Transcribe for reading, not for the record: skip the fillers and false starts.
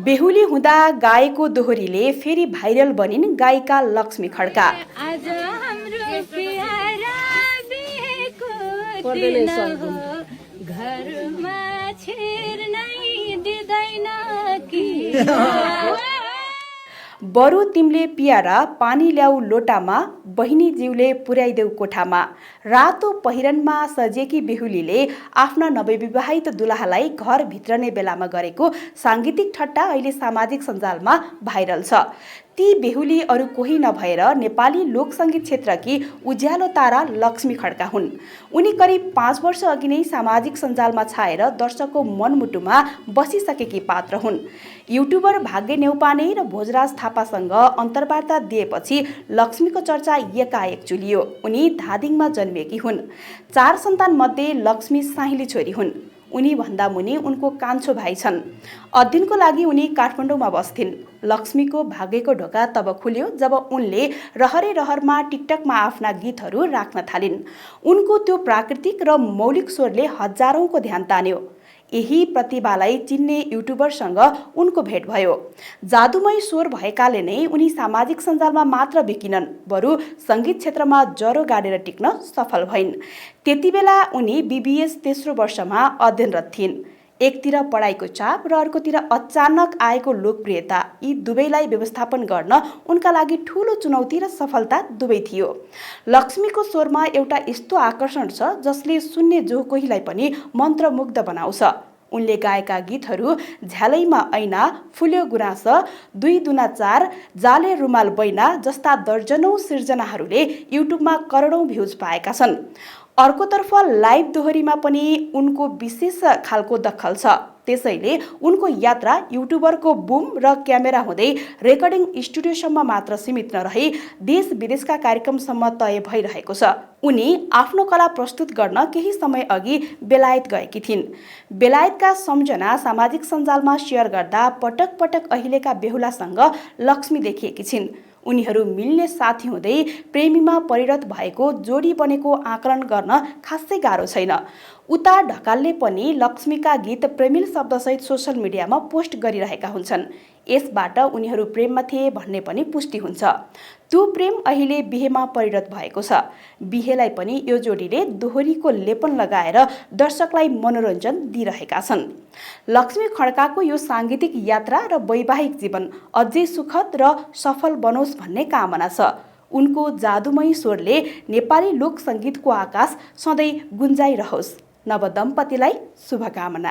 बेहुली हुँदा गाएको दोहोरीले फेरि भाइरल बनिन् गायिका लक्ष्मी खड्का। आज हाम्रो प्यारा बिहेको दिन हो, घरमा छिर्नै दिँदैन कि बरु तिमीले पियारा पानी ल्याऊ लोटामा, बहिनी ज्यूले पुर्याइदेऊ कोठामा। रातो पहिरनमा सजेकी बेहुलीले आफ्ना नवविवाहित दुलाहालाई घर भित्रने बेलामा गरेको साङ्गीतिक ठट्टा अहिले सामाजिक सञ्जालमा भाइरल छ। ती बेहुली अरू कोही नभएर नेपाली लोकसङ्गीत क्षेत्रकी उज्यालो तारा लक्ष्मी खड्का हुन्। उनी करिब 5 वर्ष अघि नै सामाजिक सञ्जालमा छाएर दर्शकको मनमुटुमा बसिसकेकी पात्र हुन्। युट्युबर भाग्य नेउपाने र भोजराज थापासँग अन्तर्वार्ता दिएपछि लक्ष्मीको चर्चा एकाएक चुलियो। उनी धादिङमा जन्मिएकी हुन्। 4 सन्तान मध्ये लक्ष्मी साहिली छोरी हुन्। उनी भन्दा मुनि उनको कान्छो भाइ छन्। अध्ययनको लागि उनी काठमाडौँमा बस्थिन्। लक्ष्मीको भाग्यको ढोका तब खुल्यो जब उनले रहरे रहरमा टिकटकमा आफ्ना गीतहरू राख्न थालिन्। उनको त्यो प्राकृतिक र मौलिक स्वरले हजारौंको ध्यान तान्यो। यही प्रतिभालाई चिन्ने युट्युबरसँग उनको भेट भयो। जादुमय स्वर भएकाले नै उनी सामाजिक सञ्जालमा मात्र बिकिनन्, बरु सङ्गीत क्षेत्रमा जरो गाडेर टिक्न सफल भइन्। त्यतिबेला उनी बीबीएस तेस्रो वर्षमा अध्ययनरत थिइन्। एकतिर पढाइको चाप र अर्कोतिर अचानक आएको लोकप्रियता, यी दुवैलाई व्यवस्थापन गर्न उनका लागि ठूलो चुनौती र सफलता दुवै थियो। लक्ष्मीको स्वरमा एउटा यस्तो आकर्षण छ जसले सुन्ने जो कोहीलाई पनि मन्त्रमुग्ध बनाउँछ। उनले गाएका गीतहरू झ्यालैमा ऐना, फुल्यो गुराँस, 2 दुना 4, जाले रुमाल बैना जस्ता दर्जनौं सिर्जनाहरूले युट्युबमा करोडौं भ्युज पाएका छन्। अर्कोतर्फ लाइभ दोहोरीमा पनि उनको विशेष खालको दखल छ। त्यसैले उनको यात्रा युट्युबरको बुम र क्यामेरा हुँदै रेकर्डिङ स्टुडियोसम्म मात्र सीमित नरही देश विदेशका कार्यक्रमसम्म तय भइरहेको छ। उनी आफ्नो कला प्रस्तुत गर्न केही समय अघि बेलायत गएकी थिइन्। बेलायतका सम्झना सामाजिक सञ्जालमा सेयर गर्दा पटक पटक अहिलेका बेहुलासँग लक्ष्मी देखिएकी छिन्। उनीहरू मिल्ने साथी हुँदै प्रेमीमा परिणत भएको जोडी बनेको आकलन गर्न खासै गाह्रो छैन। उता ढकालले पनि लक्ष्मीका गीत प्रेमिल शब्दसहित सोसल मिडियामा पोस्ट गरिरहेका हुन्छन्। यसबाट उनीहरू प्रेममा थिए भन्ने पनि पुष्टि हुन्छ। त्यो प्रेम अहिले बिहेमा परिणत भएको छ। बिहेलाई पनि यो जोडीले दोहोरीको लेपन लगाएर दर्शकलाई मनोरञ्जन दिइरहेका छन्। लक्ष्मी खड्काको यो साङ्गीतिक यात्रा र वैवाहिक जीवन अझै सुखद र सफल बनोस् भन्ने कामना छ। उनको जादुमय स्वरले नेपाली लोक सङ्गीतको आकाश सधैँ गुन्जाइरहोस्। नवदम्पतिलाई शुभकामना।